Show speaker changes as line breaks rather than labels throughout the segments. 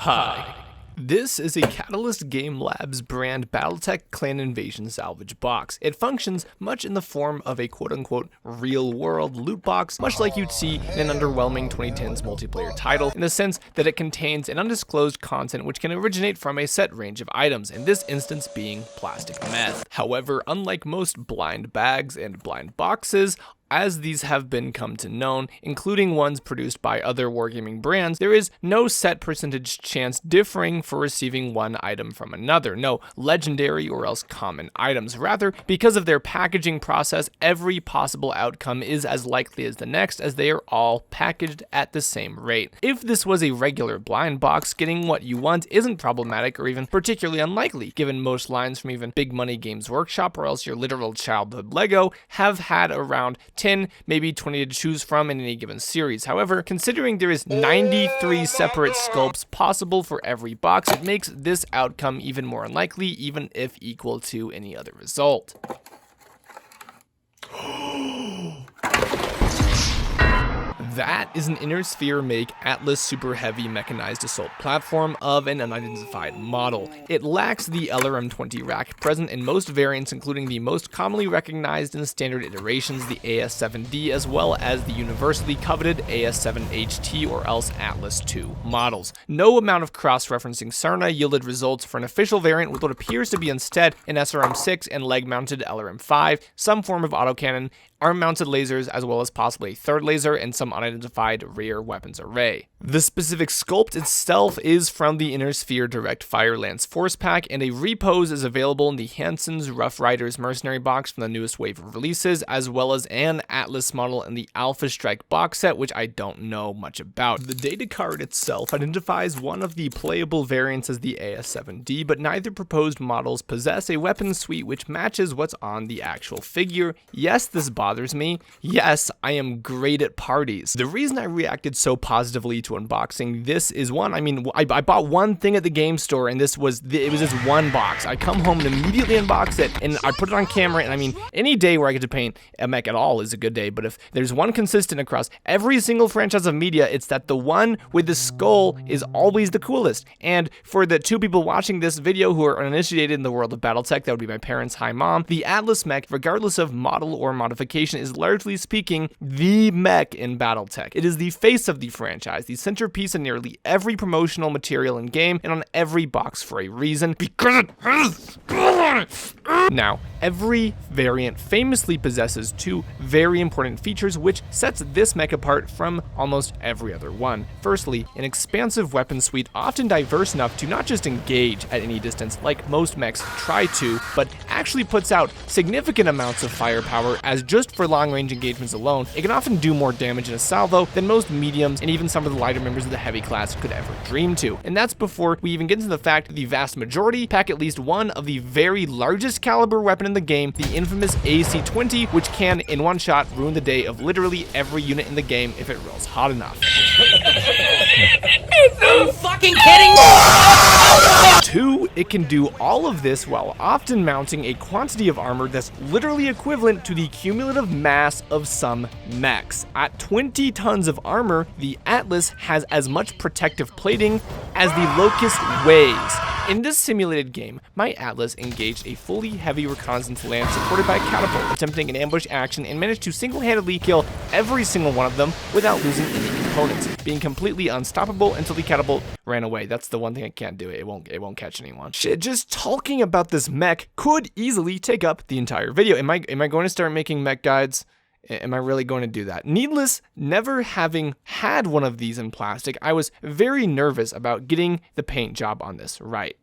Hi. This is a Catalyst Game Labs brand Battletech Clan Invasion salvage box. It functions much in the form of a quote-unquote real-world loot box, much like you'd see in an underwhelming 2010s multiplayer title, in the sense that it contains an undisclosed content which can originate from a set range of items, in this instance being plastic meth. However, unlike most blind bags and blind boxes, as these have been come to known, including ones produced by other wargaming brands, there is no set percentage chance differing for receiving one item from another. No legendary or else common items. Rather, because of their packaging process, every possible outcome is as likely as the next, as they are all packaged at the same rate. If this was a regular blind box, getting what you want isn't problematic or even particularly unlikely, given most lines from even Big Money Games Workshop or else your literal childhood Lego have had around 10, maybe 20 to choose from in any given series. However, considering there is 93 separate sculpts possible for every box, it makes this outcome even more unlikely, even if equal to any other result. That is an Inner Sphere make Atlas Super Heavy Mechanized Assault platform of an unidentified model. It lacks the LRM-20 rack present in most variants, including the most commonly recognized in standard iterations, the AS-7D, as well as the universally coveted AS-7HT or else Atlas II models. No amount of cross-referencing Sarna yielded results for an official variant with what appears to be instead an SRM-6 and leg-mounted LRM-5, some form of autocannon, arm-mounted lasers, as well as possibly a third laser and some unidentified rear weapons array. The specific sculpt itself is from the Inner Sphere Direct Fire Lance Force Pack, and a repose is available in the Hansen's Rough Riders Mercenary box from the newest wave of releases, as well as an Atlas model in the Alpha Strike box set, which I don't know much about. The data card itself identifies one of the playable variants as the AS-7D, but neither proposed models possess a weapon suite which matches what's on the actual figure. Yes, this bothers me. Yes, I am great at parties. The reason I reacted so positively to unboxing this is one, I bought one thing at the game store, and it was this one box. I come home and immediately unbox it, and I put it on camera, and any day where I get to paint a mech at all is a good day, but if there's one consistent across every single franchise of media, it's that the one with the skull is always the coolest. And for the two people watching this video who are uninitiated in the world of Battletech, that would be my parents, hi mom, the Atlas mech, regardless of model or modification, is largely speaking the mech in Battletech. It is the face of the franchise, the centerpiece in nearly every promotional material in game, and on every box for a reason, because it is. Now, every variant famously possesses two very important features which sets this mech apart from almost every other one. Firstly, an expansive weapon suite often diverse enough to not just engage at any distance like most mechs try to, but actually puts out significant amounts of firepower, as just for long-range engagements alone, it can often do more damage in a salvo than most mediums and even some of the lighter members of the heavy class could ever dream to. And that's before we even get into the fact that the vast majority pack at least one of the very largest caliber weapon in the game, the infamous AC-20, which can, in one shot, ruin the day of literally every unit in the game if it rolls hot enough.
Are you fucking kidding me?
Two, it can do all of this while often mounting a quantity of armor that's literally equivalent to the cumulative mass of some mechs. At 20 tons of armor, the Atlas has as much protective plating as the Locust weighs. In this simulated game, my Atlas engaged a fully heavy reconnaissance lance supported by a catapult, attempting an ambush action and managed to single-handedly kill every single one of them without losing any components, being completely unstoppable until the catapult ran away. That's the one thing I can't do. It won't catch anyone. Shit, just talking about this mech could easily take up the entire video. Am I going to start making mech guides? Am I really going to do that? Needless, never having had one of these in plastic, I was very nervous about getting the paint job on this right.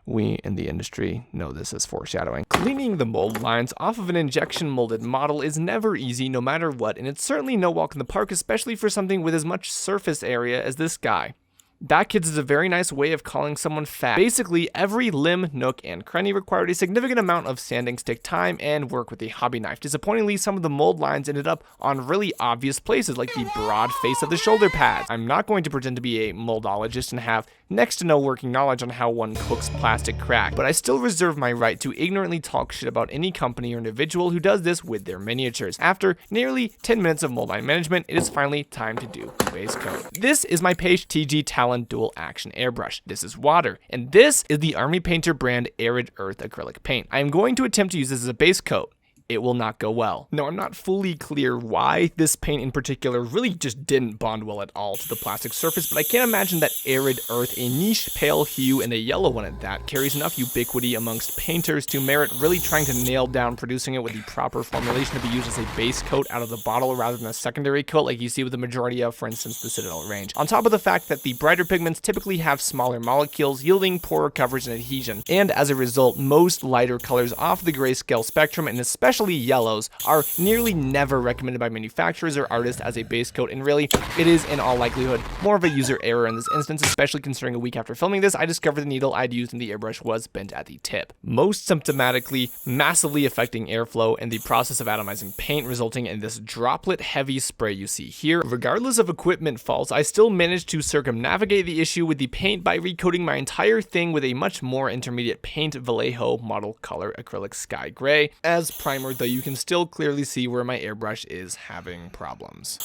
We in the industry know this as foreshadowing. Cleaning the mold lines off of an injection molded model is never easy no matter what, and it's certainly no walk in the park, especially for something with as much surface area as this guy. That kids is a very nice way of calling someone fat. Basically, every limb, nook, and cranny required a significant amount of sanding stick time and work with a hobby knife. Disappointingly, some of the mold lines ended up on really obvious places, like the broad face of the shoulder pads. I'm not going to pretend to be a moldologist and have next to no working knowledge on how one cooks plastic crack, but I still reserve my right to ignorantly talk shit about any company or individual who does this with their miniatures. After nearly 10 minutes of mold line management, it is finally time to do base coat. This is my Beige TG Tau Talon dual action airbrush. This is water, and this is the Army Painter brand Arid Earth acrylic paint. I am going to attempt to use this as a base coat. It will not go well. Now, I'm not fully clear why this paint in particular really just didn't bond well at all to the plastic surface, but I can't imagine that Arid Earth, a niche pale hue and a yellow one at that, carries enough ubiquity amongst painters to merit really trying to nail down producing it with the proper formulation to be used as a base coat out of the bottle rather than a secondary coat like you see with the majority of, for instance, the Citadel range. On top of the fact that the brighter pigments typically have smaller molecules, yielding poorer coverage and adhesion, and as a result, most lighter colors off the grayscale spectrum, and especially yellows, are nearly never recommended by manufacturers or artists as a base coat, and really, it is in all likelihood more of a user error in this instance, especially considering a week after filming this, I discovered the needle I'd used in the airbrush was bent at the tip. Most symptomatically, massively affecting airflow and the process of atomizing paint, resulting in this droplet heavy spray you see here. Regardless of equipment faults, I still managed to circumnavigate the issue with the paint by recoating my entire thing with a much more intermediate paint Vallejo model color acrylic sky gray. As primer though, you can still clearly see where my airbrush is having problems.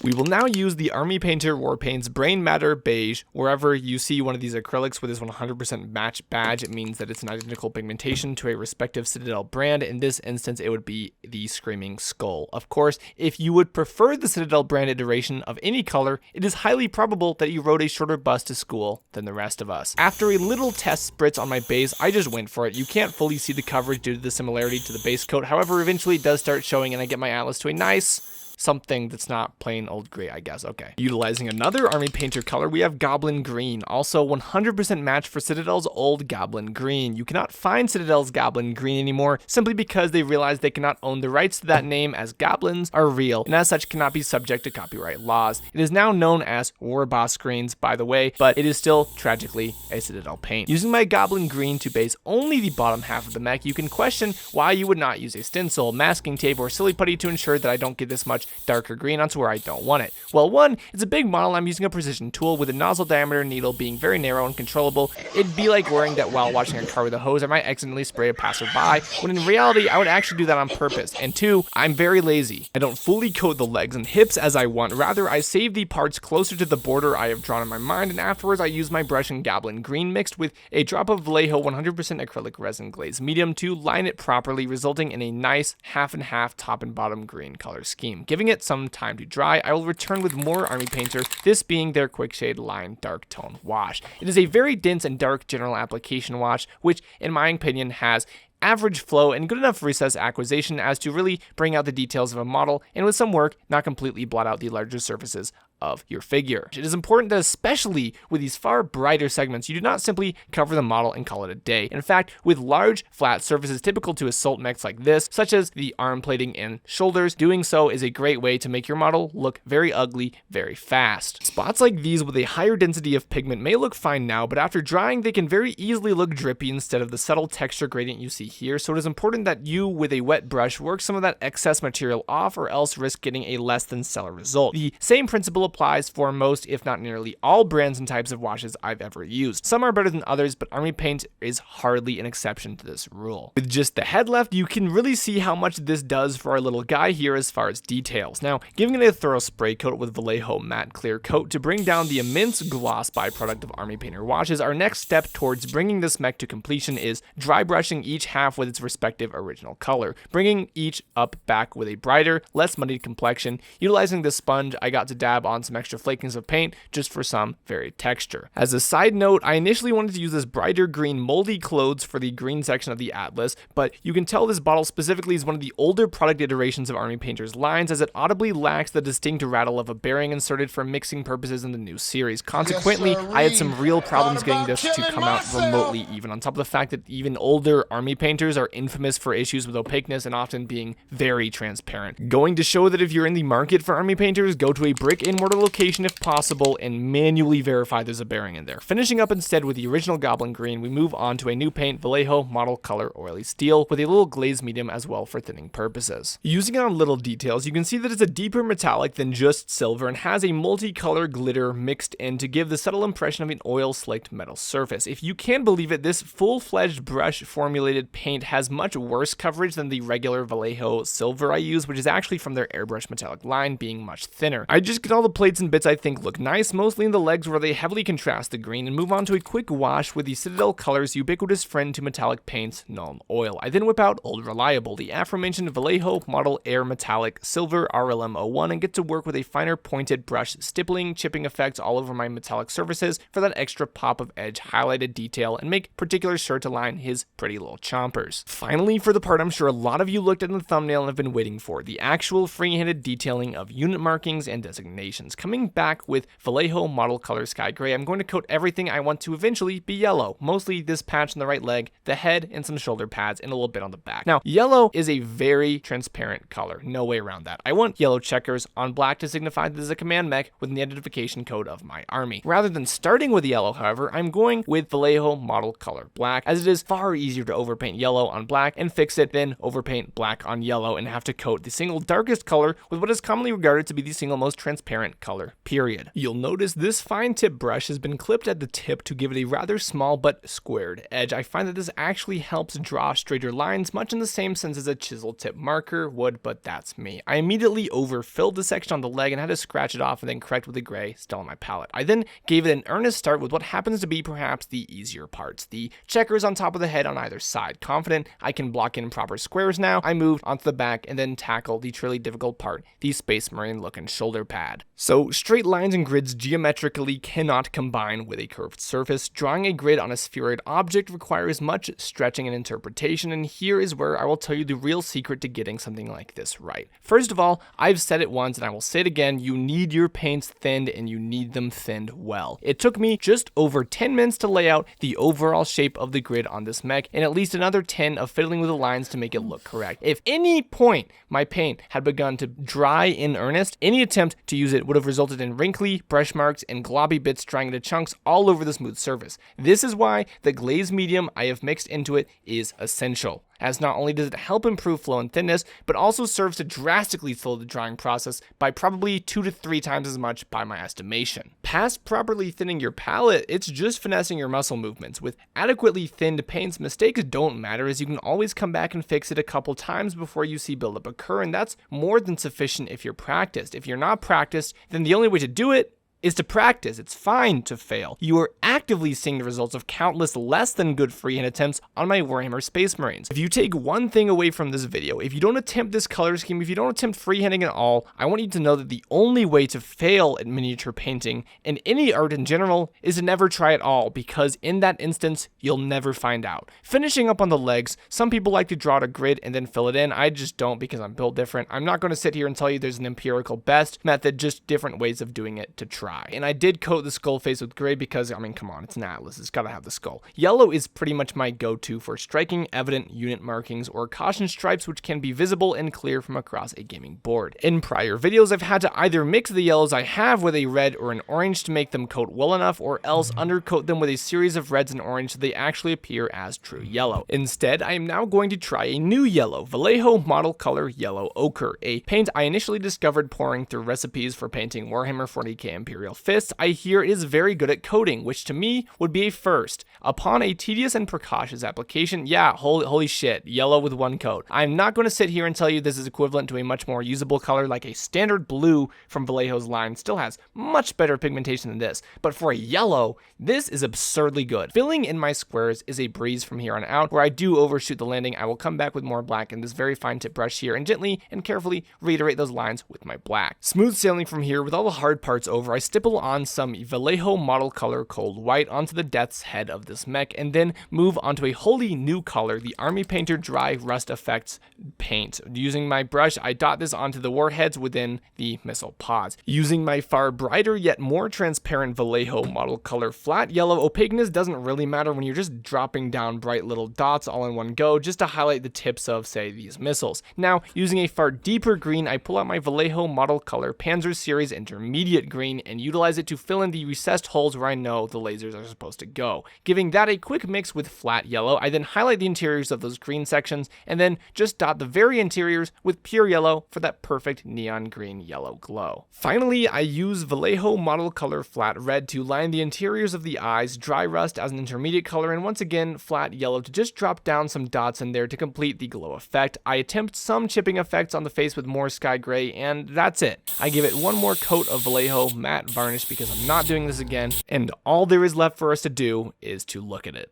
We will now use the Army Painter Warpaints Brainmatter Beige. Wherever you see one of these acrylics with this 100% match badge, it means that it's an identical pigmentation to a respective Citadel brand. In this instance, it would be the Screaming Skull. Of course, if you would prefer the Citadel brand iteration of any color, it is highly probable that you rode a shorter bus to school than the rest of us. After a little test spritz on my base, I just went for it. You can't fully see the coverage due to the similarity to the base coat. However, eventually it does start showing and I get my Atlas to a nice something that's not plain old gray, I guess. Okay. Utilizing another Army Painter color, we have Goblin Green, also 100% match for Citadel's old Goblin Green. You cannot find Citadel's Goblin Green anymore simply because they realized they cannot own the rights to that name, as goblins are real and as such cannot be subject to copyright laws. It is now known as War Boss Greens, by the way, but it is still tragically a Citadel paint. Using my Goblin Green to base only the bottom half of the mech, you can question why you would not use a stencil, masking tape, or silly putty to ensure that I don't get this much darker green onto where I don't want it. Well, one, it's a big model. I'm using a precision tool with a nozzle diameter needle being very narrow and controllable. It'd be like worrying that while washing a car with a hose, I might accidentally spray a passerby, when in reality, I would actually do that on purpose. And two, I'm very lazy. I don't fully coat the legs and hips as I want. Rather, I save the parts closer to the border I have drawn in my mind, and afterwards I use my brush and Goblin Green mixed with a drop of Vallejo 100% acrylic resin glaze medium to line it properly, resulting in a nice half and half top and bottom green color scheme. Giving it some time to dry, I will return with more Army Painter, this being their Quickshade line dark tone wash. It is a very dense and dark general application wash, which in my opinion has average flow and good enough recess acquisition as to really bring out the details of a model, and with some work, not completely blot out the larger surfaces of your figure. It is important that especially with these far brighter segments, you do not simply cover the model and call it a day. In fact, with large flat surfaces typical to assault mechs like this, such as the arm plating and shoulders, doing so is a great way to make your model look very ugly very fast. Spots like these with a higher density of pigment may look fine now, but after drying they can very easily look drippy instead of the subtle texture gradient you see here, so it is important that you with a wet brush work some of that excess material off, or else risk getting a less than stellar result. The same principle applies for most, if not nearly all, brands and types of washes I've ever used. Some are better than others, but Army Paint is hardly an exception to this rule. With just the head left, you can really see how much this does for our little guy here as far as details. Now, giving it a thorough spray coat with Vallejo matte clear coat to bring down the immense gloss byproduct of Army Painter washes, our next step towards bringing this mech to completion is dry brushing each half with its respective original color, bringing each up back with a brighter, less muddied complexion. Utilizing this sponge, I got to dab on some extra flakings of paint just for some varied texture. As a side note, I initially wanted to use this brighter green moldy clothes for the green section of the Atlas, but you can tell this bottle specifically is one of the older product iterations of Army Painter's lines, as it audibly lacks the distinct rattle of a bearing inserted for mixing purposes in the new series. Consequently, I had some real problems getting this to come out remotely even, on top of the fact that even older Army Painters are infamous for issues with opaqueness and often being very transparent. Going to show that if you're in the market for Army Painters, go to a brick and mortar report a location if possible, and manually verify there's a bearing in there. Finishing up instead with the original Goblin green, we move on to a new paint, Vallejo Model Color Oily Steel, with a little glaze medium as well for thinning purposes. Using it on little details, you can see that it's a deeper metallic than just silver and has a multicolor glitter mixed in to give the subtle impression of an oil-slicked metal surface. If you can believe it, this full-fledged brush-formulated paint has much worse coverage than the regular Vallejo silver I use, which is actually from their airbrush metallic line, being much thinner. I just get all the plates and bits I think look nice, mostly in the legs where they heavily contrast the green, and move on to a quick wash with the Citadel Colors ubiquitous friend to metallic paints, Nuln Oil. I then whip out Old Reliable, the aforementioned Vallejo Model Air Metallic Silver RLM01, and get to work with a finer pointed brush, stippling, chipping effects all over my metallic surfaces for that extra pop of edge highlighted detail and make particular sure to line his pretty little chompers. Finally, for the part I'm sure a lot of you looked at in the thumbnail and have been waiting for, the actual free-handed detailing of unit markings and designations. Coming back with Vallejo Model Color Sky Gray, I'm going to coat everything I want to eventually be yellow, mostly this patch on the right leg, the head, and some shoulder pads, and a little bit on the back. Now, yellow is a very transparent color, no way around that. I want yellow checkers on black to signify this is a command mech with the identification code of my army. Rather than starting with yellow, however, I'm going with Vallejo Model Color Black, as it is far easier to overpaint yellow on black and fix it than overpaint black on yellow and have to coat the single darkest color with what is commonly regarded to be the single most transparent color, period. You'll notice this fine tip brush has been clipped at the tip to give it a rather small but squared edge. I find that this actually helps draw straighter lines, much in the same sense as a chisel tip marker would, but that's me. I immediately overfilled the section on the leg and had to scratch it off and then correct with the gray still on my palette. I then gave it an earnest start with what happens to be perhaps the easier parts, the checkers on top of the head on either side. Confident I can block in proper squares now, I moved onto the back and then tackle the truly difficult part, the Space Marine looking shoulder pad. So straight lines and grids geometrically cannot combine with a curved surface. Drawing a grid on a spheroid object requires much stretching and interpretation, and here is where I will tell you the real secret to getting something like this right. First of all, I've said it once and I will say it again, you need your paints thinned and you need them thinned well. It took me just over 10 minutes to lay out the overall shape of the grid on this mech, and at least another 10 of fiddling with the lines to make it look correct. If any point my paint had begun to dry in earnest, any attempt to use it would have resulted in wrinkly brush marks and globby bits drying into chunks all over the smooth surface. This is why the glaze medium I have mixed into it is essential, as not only does it help improve flow and thinness, but also serves to drastically slow the drying process by probably 2 to 3 times as much by my estimation. Past properly thinning your palette, it's just finessing your muscle movements. With adequately thinned paints, mistakes don't matter, as you can always come back and fix it a couple times before you see buildup occur, and that's more than sufficient if you're practiced. If you're not practiced, then the only way to do it is to practice. It's fine to fail. You are actively seeing the results of countless less than good freehand attempts on my Warhammer Space Marines. If you take one thing away from this video, if you don't attempt this color scheme, if you don't attempt freehanding at all, I want you to know that the only way to fail at miniature painting and any art in general is to never try at all, because in that instance, you'll never find out. Finishing up on the legs, some people like to draw a grid and then fill it in. I just don't, because I'm built different. I'm not going to sit here and tell you there's an empirical best method, just different ways of doing it to try. And I did coat the skull face with gray because, I mean, come on, it's an Atlas. It's got to have the skull. Yellow is pretty much my go-to for striking evident unit markings or caution stripes which can be visible and clear from across a gaming board. In prior videos, I've had to either mix the yellows I have with a red or an orange to make them coat well enough, or else undercoat them with a series of reds and orange so they actually appear as true yellow. Instead, I am now going to try a new yellow, Vallejo Model Color Yellow Ochre, a paint I initially discovered pouring through recipes for painting Warhammer 40k Imperial Fists. I hear it is very good at coating, which to me would be a first. Upon a tedious and precautious application, yeah, holy shit, yellow with one coat. I'm not going to sit here and tell you this is equivalent to a much more usable color like a standard blue from Vallejo's line. Still has much better pigmentation than this, but for a yellow, this is absurdly good. Filling in my squares is a breeze from here on out. Where I do overshoot the landing, I will come back with more black in this very fine tip brush here and gently and carefully reiterate those lines with my black. Smooth sailing from here with all the hard parts over, I stipple on some Vallejo model color Cold White onto the death's head of this mech, and then move onto a wholly new color, the Army Painter Dry Rust Effects paint. Using my brush, I dot this onto the warheads within the missile pods. Using my far brighter yet more transparent Vallejo model color flat yellow, opaqueness doesn't really matter when you're just dropping down bright little dots all in one go just to highlight the tips of, say, these missiles. Now, using a far deeper green, I pull out my Vallejo model color Panzer Series Intermediate Green and utilize it to fill in the recessed holes where I know the lasers are supposed to go. Giving that a quick mix with flat yellow, I then highlight the interiors of those green sections and then just dot the very interiors with pure yellow for that perfect neon green yellow glow. Finally, I use Vallejo model color flat red to line the interiors of the eyes, dry rust as an intermediate color, and once again flat yellow to just drop down some dots in there to complete the glow effect. I attempt some chipping effects on the face with more sky gray, and that's it. I give it one more coat of Vallejo matte varnish because I'm not doing this again, and all there is left for us to do is to look at it.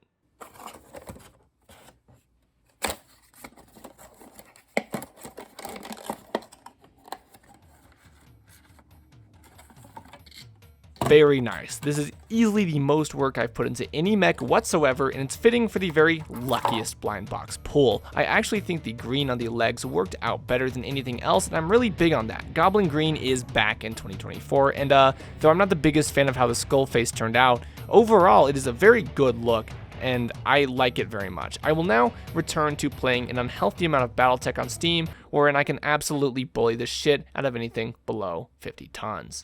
Very nice. This is easily the most work I've put into any mech whatsoever, and it's fitting for the very luckiest blind box pull. I actually think the green on the legs worked out better than anything else, and I'm really big on that. Goblin green is back in 2024, and though I'm not the biggest fan of how the skull face turned out, overall it is a very good look, and I like it very much. I will now return to playing an unhealthy amount of Battletech on Steam, wherein I can absolutely bully the shit out of anything below 50 tons.